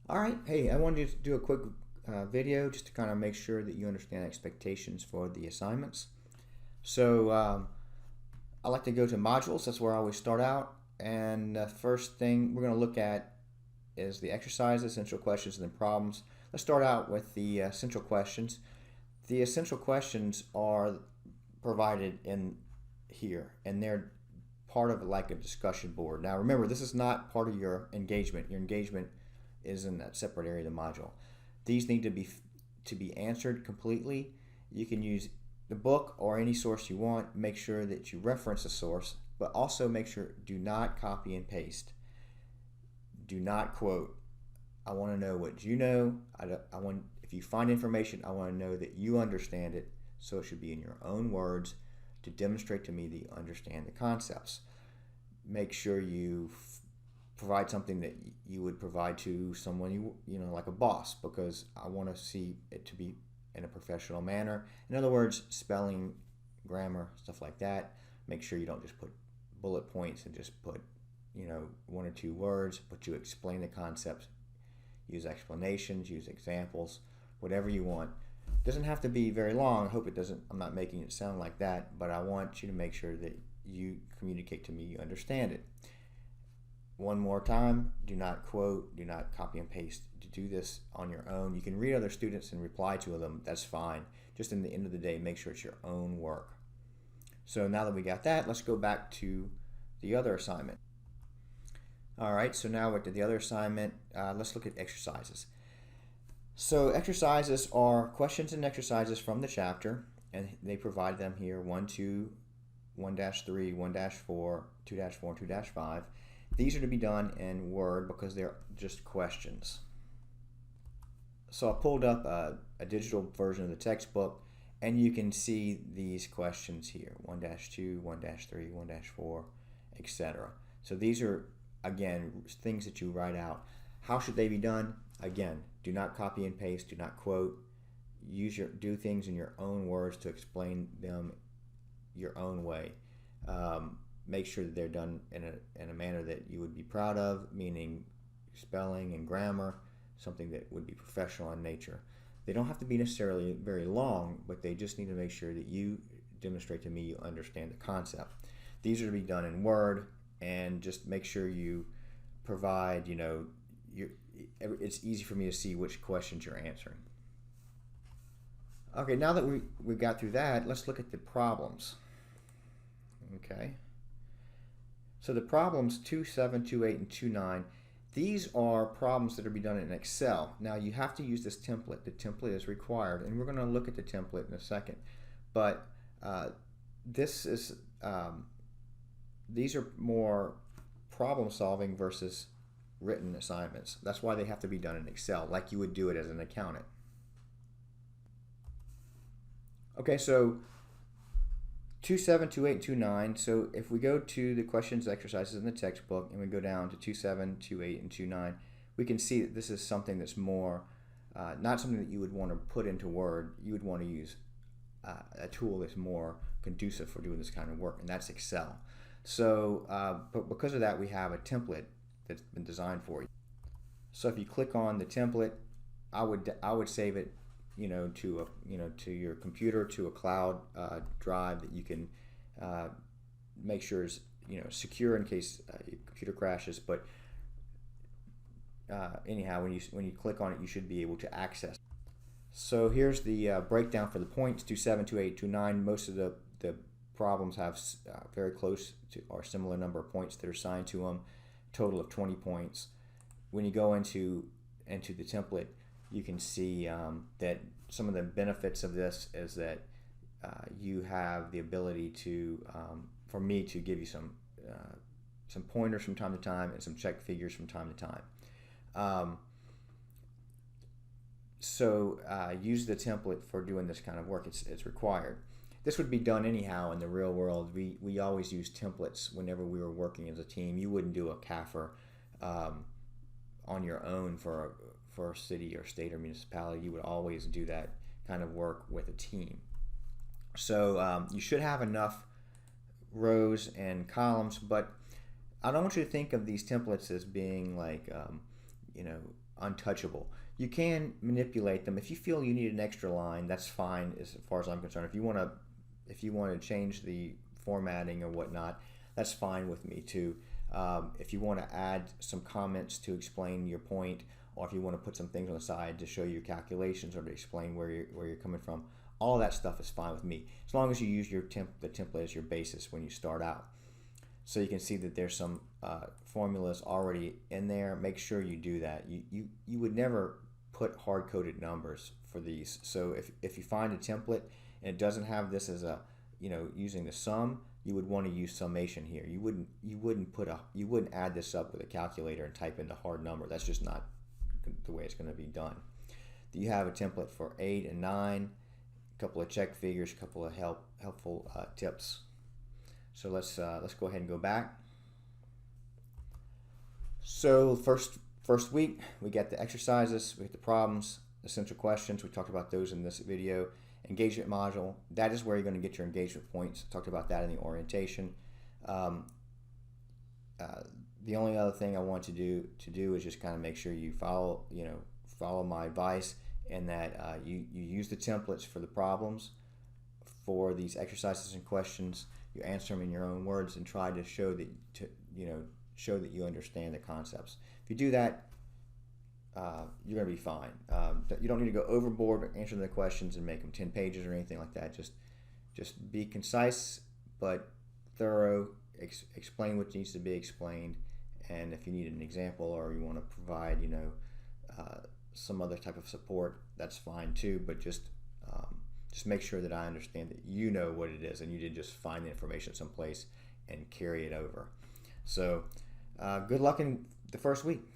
All right, hey, I wanted to do a quick video just to kind of make sure that you understand expectations for the assignments. So I like to go to modules. That's where I always start out. And the first thing we're going to look at is the exercises, essential questions, and then problems. Let's start out with the essential questions. The essential questions are provided in here, and they're part of like a discussion board. Now remember, this is not part of your engagement. Your engagement is in that separate area of the module. These need to be answered completely. You can use the book or any source you want. Make sure that you reference the source, but also make sure do not copy and paste. Do not quote. I want to know what you know. I want, if you find information, I want to know that you understand it. So it should be in your own words to demonstrate to me that you understand the concepts. Make sure you provide something that you would provide to someone you know, like a boss, because I want to see it to be in a professional manner. In other words, spelling, grammar, stuff like that. Make sure you don't just put bullet points and just put, you know, one or two words, but you explain the concepts. Use explanations, use examples, whatever you want. It doesn't have to be very long. I hope it doesn't. I'm not making it sound like that, but I want you to make sure that you communicate to me you understand it. One more time, do not quote, do not copy and paste. To do this on your own. You can read other students and reply to them, that's fine. Just in the end of the day, make sure it's your own work. So now that we got that, let's go back to the other assignment. All right, so now we're to the other assignment. Let's look at exercises. So exercises are questions and exercises from the chapter, and they provide them here, 1, 2, 1-3, 1-4, 2-4, and 2-5. These are to be done in Word because they're just questions. So I pulled up a digital version of the textbook, and you can see these questions here, 1-2, 1-3, 1-4, etc. So these are, again, things that you write out. How should they be done? Again, do not copy and paste, do not quote. Do things in your own words to explain them your own way. Make sure that they're done in a manner that you would be proud of, meaning spelling and grammar, something that would be professional in nature. They don't have to be necessarily very long, but they just need to make sure that you demonstrate to me you understand the concept. These are to be done in Word, and just make sure you provide, you know, it's easy for me to see which questions you're answering. Okay, now that we got through that, let's look at the problems. Okay. So the problems 2.7, 2.8, and 2.9, these are problems that are to be done in Excel. Now you have to use this template. The template is required, and we're going to look at the template in a second. But this is these are more problem solving versus written assignments. That's why they have to be done in Excel, like you would do it as an accountant. Okay, so 2.7, 2.8, and 2.9. So if we go to the questions, exercises in the textbook, and we go down to 2.7, 2.8, and 2.9, we can see that this is something that's more, not something that you would want to put into Word. You would want to use a tool that's more conducive for doing this kind of work, and that's Excel. So, but because of that, we have a template that's been designed for you. So if you click on the template, I would save it, you know, to your computer, to a cloud drive that you can make sure is, you know, secure in case your computer crashes. But anyhow, when you click on it, you should be able to access. So here's the breakdown for the points: 2.7, 2.8, 2.9. Most of the problems have very close to or similar number of points that are assigned to them. Total of 20 points. When you go into the template, you can see that some of the benefits of this is that you have the ability to, for me to give you some pointers from time to time and some check figures from time to time. So use the template for doing this kind of work. It's required. This would be done anyhow in the real world. We always use templates whenever we were working as a team. You wouldn't do a CAFR on your own for a city or state or municipality. You would always do that kind of work with a team. So you should have enough rows and columns, but I don't want you to think of these templates as being like untouchable. You can manipulate them if you feel you need an extra line. That's fine as far as I'm concerned. If you want to change the formatting or whatnot, that's fine with me too. If you want to add some comments to explain your point, or if you want to put some things on the side to show your calculations or to explain where you're coming from, all that stuff is fine with me, as long as you use the template as your basis when you start out. So you can see that there's some formulas already in there. Make sure you do that. You would never put hard-coded numbers for these. So if you find a template and it doesn't have this as a, using the sum, you would want to use summation here. You wouldn't add this up with a calculator and type in the hard number. That's just not the way it's going to be done. You have a template for 8 and 9, a couple of check figures, a couple of helpful tips. So let's go ahead and go back. So first week, we get the exercises, we get the problems, essential questions. We talked about those in this video. Engagement module, that is where you're going to get your engagement points. Talked about that in the orientation. The only other thing I want to do is just kind of make sure you follow my advice, and that you use the templates for the problems, for these exercises and questions. You answer them in your own words and try to show that you understand the concepts. If you do that, you're going to be fine. You don't need to go overboard answering the questions and make them 10 pages or anything like that. Just be concise but thorough. Explain what needs to be explained, and if you need an example or you want to provide some other type of support, that's fine too. But just make sure that I understand that you know what it is and you didn't just find the information someplace and carry it over. So good luck in the first week.